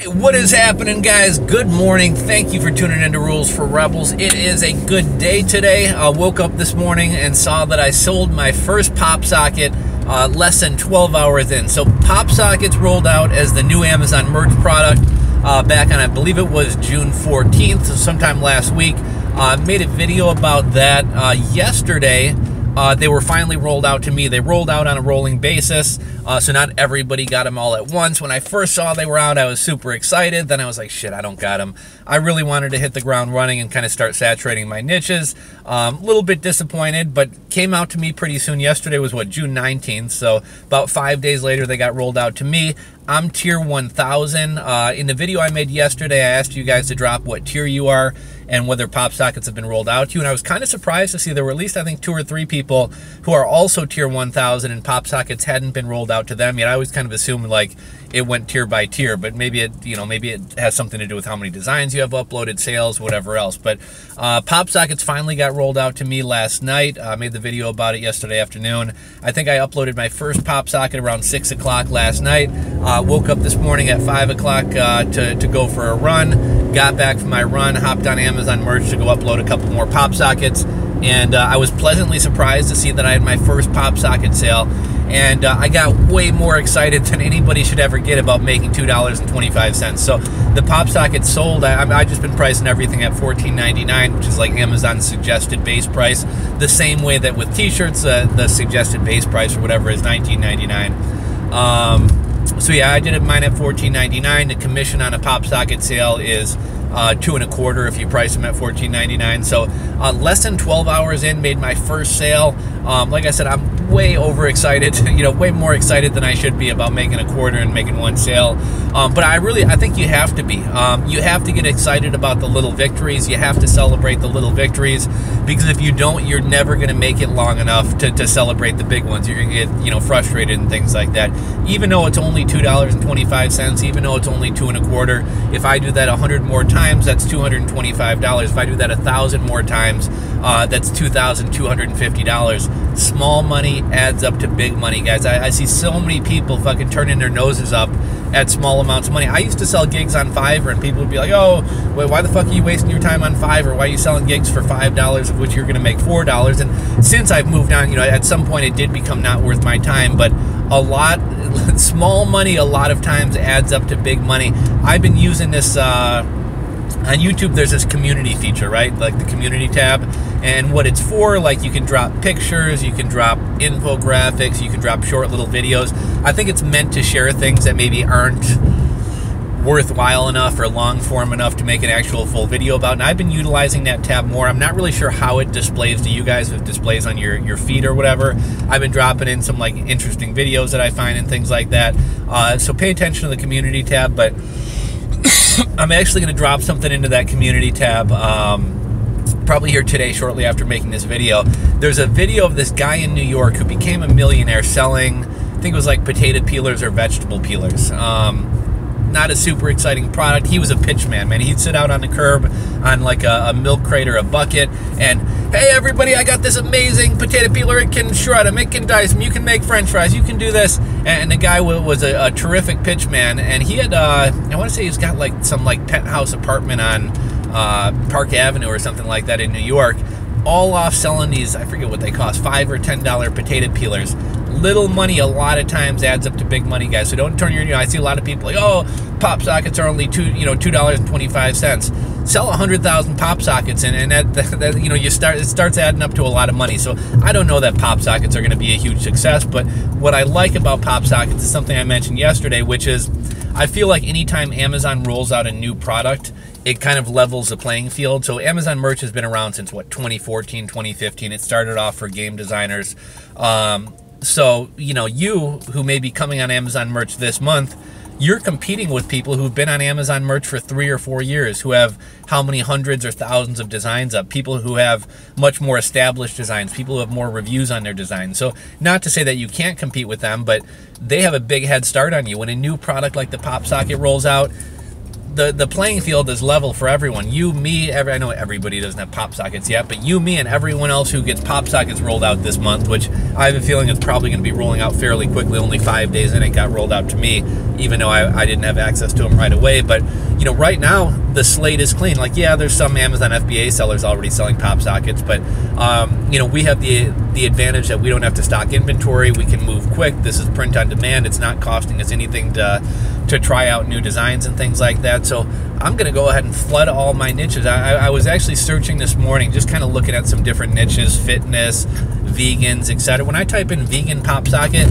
What is happening, guys? Good morning. Thank you for tuning into Rules for Rebels. It is a good day today. I woke up this morning and saw that I sold my first pop socket less than 12 hours in. So pop sockets rolled out as the new Amazon merch product back on, I believe it was June 14th, so sometime last week. Made a video about that yesterday. They were finally rolled out to me. They rolled out on a rolling basis, so not everybody got them all at once. When I first saw they were out, I was super excited. Then I was like, shit, I don't got them. I really wanted to hit the ground running and kind of start saturating my niches. A little bit disappointed, but came out to me pretty soon. Yesterday was, what, June 19th, so about 5 days later, they got rolled out to me. I'm tier 1000. In the video I made yesterday, I asked you guys to drop what tier you are and whether pop sockets have been rolled out to you. And I was kind of surprised to see there were at least, I think, 2 or 3 people who are also tier 1000 and pop sockets hadn't been rolled out to them yet. I always kind of assumed like it went tier by tier, but maybe it, maybe it has something to do with how many designs you have uploaded, sales, whatever else. But pop sockets finally got rolled out to me last night. I made the video about it yesterday afternoon. I think I uploaded my first pop socket around 6 o'clock last night. Woke up this morning at 5 o'clock to go for a run. Got back from my run, hopped on Amazon merch to go upload a couple more pop sockets. And I was pleasantly surprised to see that I had my first pop socket sale. And I got way more excited than anybody should ever get about making $2.25. So the pop socket sold. I've just been pricing everything at $14.99, which is like Amazon's suggested base price. The same way that with t-shirts, the suggested base price or whatever is $19.99. So yeah, I did mine at $14.99. The commission on a pop socket sale is $2 1/4 if you price them at $14.99. So less than 12 hours in, made my first sale. Like I said, I'm way overexcited, way more excited than I should be about making a quarter and making one sale. But I think you have to be. You have to get excited about the little victories. You have to celebrate the little victories, because if you don't, you're never going to make it long enough to celebrate the big ones. You're going to get, frustrated and things like that. Even though it's only $2.25, even though it's only $2 1/4, if I do that 100 more times, that's $225. If I do that 1,000 more times, that's $2,250. Small money adds up to big money, guys. I see so many people fucking turning their noses up at small amounts of money. I used to sell gigs on Fiverr, and people would be like, oh, wait, why the fuck are you wasting your time on Fiverr? Why are you selling gigs for $5 of which you're going to make $4? And since I've moved on, at some point it did become not worth my time, but small money a lot of times adds up to big money. I've been using this, on YouTube, there's this community feature, right? Like the community tab. And what it's for, like, you can drop pictures, you can drop infographics, you can drop short little videos. I think it's meant to share things that maybe aren't worthwhile enough or long form enough to make an actual full video about. And I've been utilizing that tab more. I'm not really sure how it displays to you guys, if it displays on your feed or whatever. I've been dropping in some like interesting videos that I find and things like that. So pay attention to the community tab, but I'm actually going to drop something into that community tab probably here today, shortly after making this video. There's a video of this guy in New York who became a millionaire selling, I think it was like potato peelers or vegetable peelers. Not a super exciting product. He was a pitchman, man. He'd sit out on the curb on like a milk crate or a bucket and, hey everybody, I got this amazing potato peeler. It can shred them, it can dice them, you can make french fries, you can do this. And the guy was a terrific pitchman, and he had, I want to say he's got like some like penthouse apartment on Park Avenue or something like that in New York, all off selling these, I forget what they cost, $5 or $10 potato peelers. Little money a lot of times adds up to big money, guys. So don't turn your, I see a lot of people like, oh, pop sockets are only $2.25. Sell 100,000 pop sockets, and that it starts adding up to a lot of money. So I don't know that pop sockets are going to be a huge success, but what I like about pop sockets is something I mentioned yesterday, which is I feel like anytime Amazon rolls out a new product, it kind of levels the playing field. So Amazon merch has been around since, what, 2014, 2015. It started off for game designers. So, you who may be coming on Amazon merch this month, you're competing with people who've been on Amazon merch for 3 or 4 years, who have how many hundreds or thousands of designs up, people who have much more established designs, people who have more reviews on their designs. So not to say that you can't compete with them, but they have a big head start on you. When a new product like the pop socket rolls out, the playing field is level for everyone. You, me, I know everybody doesn't have pop sockets yet, but you, me, and everyone else who gets pop sockets rolled out this month, which I have a feeling it's probably going to be rolling out fairly quickly. Only 5 days in, it got rolled out to me, even though I didn't have access to them right away. But you know, right now the slate is clean. Like, yeah, there's some Amazon FBA sellers already selling pop sockets, but you know, we have the advantage that we don't have to stock inventory. We can move quick. This is print on demand. It's not costing us anything to try out new designs and things like that. So I'm going to go ahead and flood all my niches. I was actually searching this morning, just kind of looking at some different niches, fitness, vegans, etc. When I type in vegan pop socket,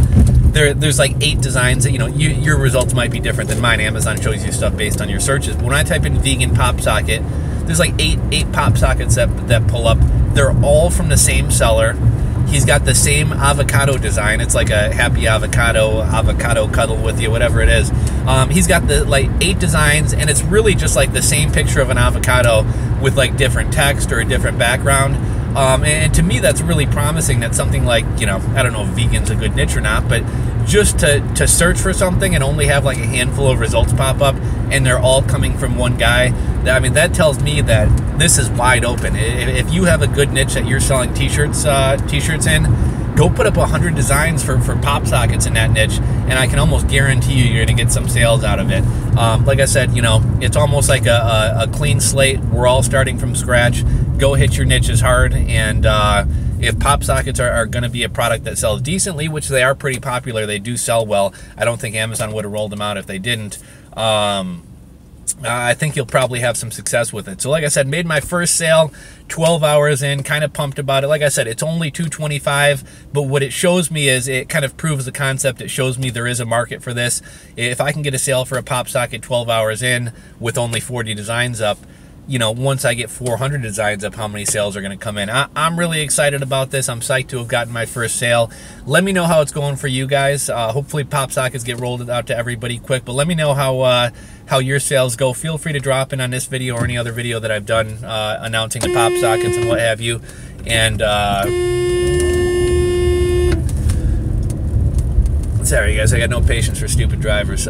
there's like 8 designs that, you know, your results might be different than mine. Amazon shows you stuff based on your searches. But when I type in vegan pop socket, there's like eight pop sockets that pull up. They're all from the same seller. He's got the same avocado design. It's like a happy avocado cuddle with you, whatever it is. He's got the like 8 designs, and it's really just like the same picture of an avocado with like different text or a different background. And to me, that's really promising. That something like, you know, I don't know if vegan's a good niche or not, but just to search for something and only have like a handful of results pop up, and they're all coming from one guy, I mean, that tells me that this is wide open. If you have a good niche that you're selling t-shirts in, go put up 100 designs for pop sockets in that niche, and I can almost guarantee you're going to get some sales out of it. Like I said, you know, it's almost like a clean slate. We're all starting from scratch. Go hit your niches hard, and if pop sockets are going to be a product that sells decently, which they are pretty popular, they do sell well. I don't think Amazon would have rolled them out if they didn't. I think you'll probably have some success with it. So like I said, made my first sale 12 hours in, kind of pumped about it. Like I said, it's only $225, but what it shows me is it kind of proves the concept. It shows me there is a market for this. If I can get a sale for a pop socket 12 hours in with only 40 designs up, you know, once I get 400 designs up, how many sales are going to come in. I'm really excited about this. I'm psyched to have gotten my first sale. Let me know how it's going for you guys. Hopefully pop sockets get rolled out to everybody quick, but let me know how your sales go. Feel free to drop in on this video or any other video that I've done announcing the pop sockets and what have you. And sorry guys, I got no patience for stupid drivers.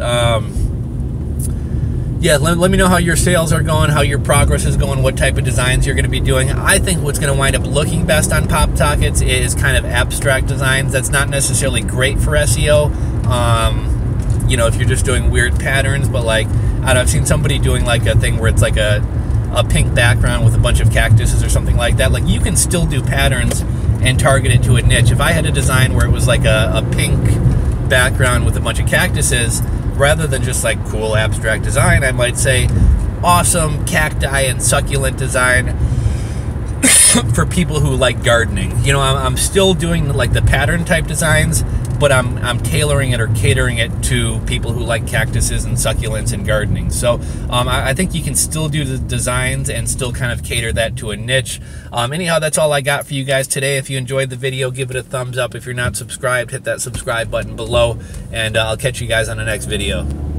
Yeah, let me know how your sales are going, how your progress is going, what type of designs you're going to be doing. I think what's going to wind up looking best on pop sockets is kind of abstract designs. That's not necessarily great for SEO. You know, if you're just doing weird patterns, but like, I've seen somebody doing like a thing where it's like a pink background with a bunch of cactuses or something like that. Like, you can still do patterns and target it to a niche. If I had a design where it was like a pink background with a bunch of cactuses, rather than just like cool abstract design, I might say awesome cacti and succulent design for people who like gardening. You know, I'm still doing like the pattern type designs, but I'm tailoring it or catering it to people who like cactuses and succulents and gardening. So I think you can still do the designs and still kind of cater that to a niche. Anyhow, that's all I got for you guys today. If you enjoyed the video, give it a thumbs up. If you're not subscribed, hit that subscribe button below, and I'll catch you guys on the next video.